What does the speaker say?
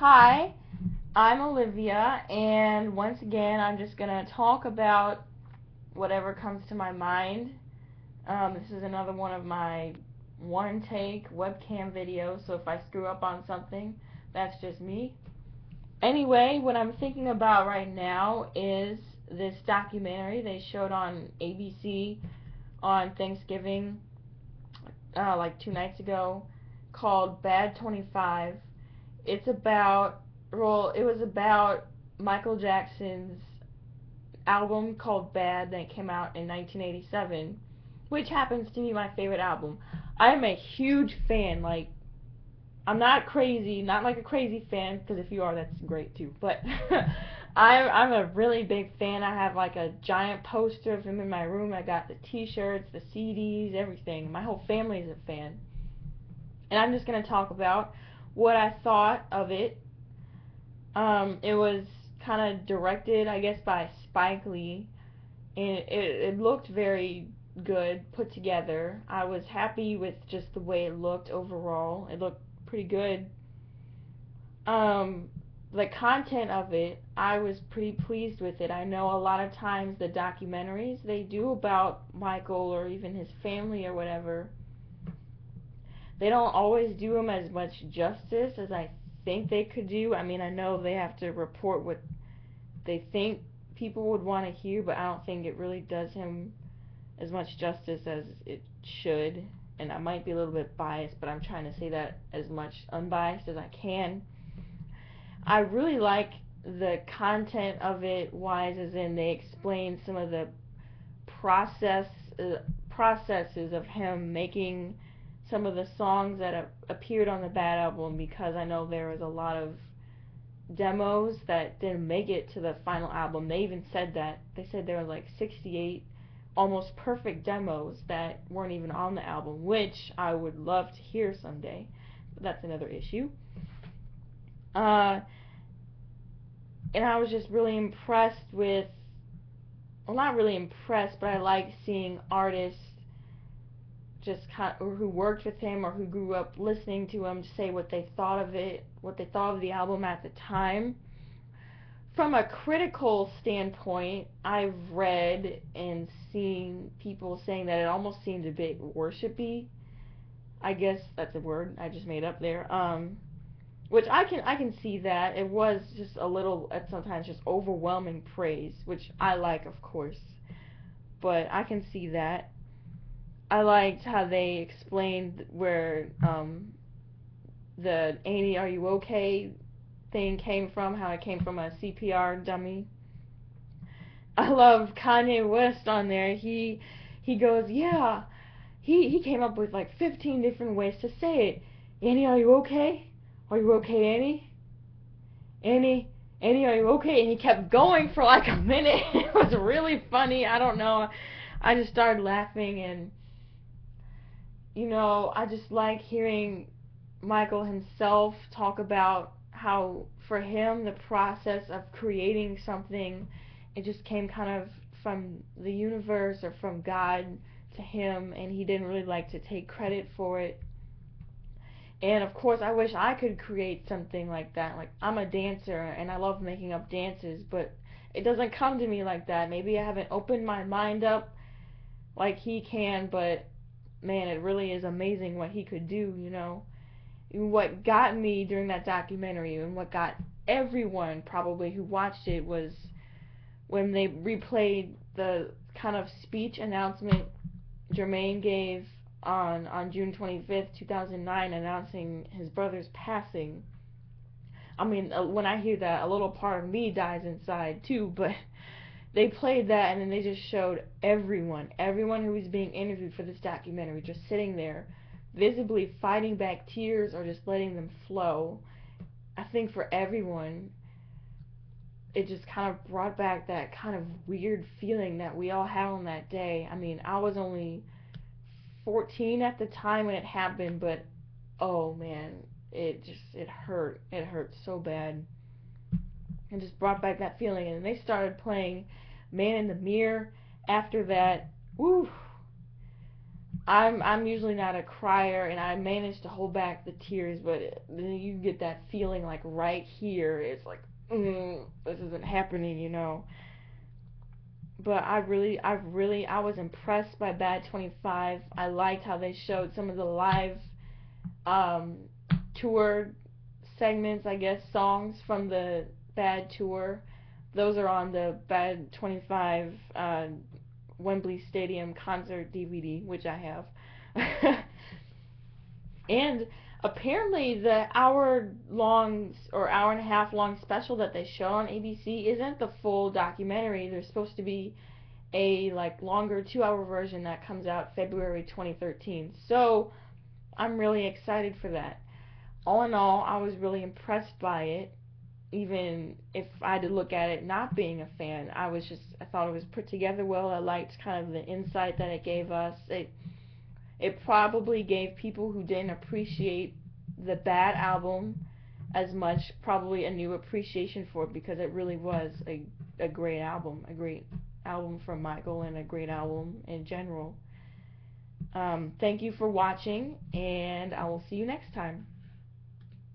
Hi, I'm Olivia, and once again, I'm just gonna talk about whatever comes to my mind. This is another one of my one take webcam videos, so if I screw up on something, that's just me. Anyway, what I'm thinking about right now is this documentary they showed on ABC on Thanksgiving, like 2 nights ago, called Bad25. It's about, well, it was about Michael Jackson's album called Bad that came out in 1987, which happens to be my favorite album. I am a huge fan. Like, I'm not crazy, not like a crazy fan, because if you are, that's great too. But I'm a really big fan. I have like a giant poster of him in my room. I got the T-shirts, the CDs, everything. My whole family is a fan, and I'm just gonna talk about what I thought of it. It was kind of directed, I guess, by Spike Lee, and it looked very good, put together. I was happy with just the way it looked overall. It looked pretty good. Um, the content of it, I was pretty pleased with it. I know a lot of times the documentaries they do about Michael or even his family or whatever, they don't always do him as much justice as I think they could do. I mean, I know they have to report what they think people would want to hear, but I don't think it really does him as much justice as it should. And I might be a little bit biased, but I'm trying to say that as much unbiased as I can. I really like the content of it, wise as in they explain some of the process processes of him making some of the songs that appeared on the Bad album, because I know there was a lot of demos that didn't make it to the final album. They even said that. They said there were like 68 almost perfect demos that weren't even on the album, which I would love to hear someday. But that's another issue. Uh, and I was just really impressed with, well, not really impressed, but I like seeing artists just kind of, or who worked with him or who grew up listening to him, say what they thought of it, what they thought of the album at the time. From a critical standpoint, I've read and seen people saying that it almost seemed a bit worshipy. I guess that's a word I just made up there. Which I can see that it was just a little at sometimes just overwhelming praise, which I like, of course, but I can see that. I liked how they explained where the Annie, are you okay thing came from, how it came from a CPR dummy. I love Kanye West on there. He goes, yeah. He came up with like 15 different ways to say it. Annie, are you okay? Are you okay, Annie? Annie, Annie, are you okay? And he kept going for like a minute. It was really funny. I don't know. I just started laughing, and I just like hearing Michael himself talk about how for him the process of creating something, it just came kind of from the universe or from God to him, and he didn't really like to take credit for it. And of course, I wish I could create something like that. Like, I'm a dancer and I love making up dances, but it doesn't come to me like that. Maybe I haven't opened my mind up like he can, but man, it really is amazing what he could do. What got me during that documentary, and what got everyone probably who watched it, was when they replayed the kind of speech announcement Jermaine gave on June 25th, 2009, announcing his brother's passing. I mean, when I hear that, a little part of me dies inside too, but they played that, and then they just showed everyone who was being interviewed for this documentary just sitting there, visibly fighting back tears or just letting them flow. I think for everyone, it just kind of brought back that kind of weird feeling that we all had on that day. I mean, I was only 14 at the time when it happened, but oh man, it hurt. It hurt so bad. It just brought back that feeling, and they started playing Man in the Mirror after that. Woo! I'm usually not a crier, and I managed to hold back the tears, but then you get that feeling like right here, it's like, this isn't happening, you know. But I was impressed by Bad25. I liked how they showed some of the live um, tour segments, I guess, songs from the Bad tour. Those are on the Bad25 Wembley Stadium concert DVD, which I have. And apparently, the hour long or hour and a half long special that they show on ABC isn't the full documentary. There's supposed to be a like longer 2 hour version that comes out February 2013. So I'm really excited for that. All in all, I was really impressed by it. Even if I had to look at it not being a fan, I thought it was put together well. I liked kind of the insight that it gave us. It probably gave people who didn't appreciate the Bad album as much probably a new appreciation for it, because it really was a great album, a great album from Michael, and a great album in general. Thank you for watching, and I will see you next time.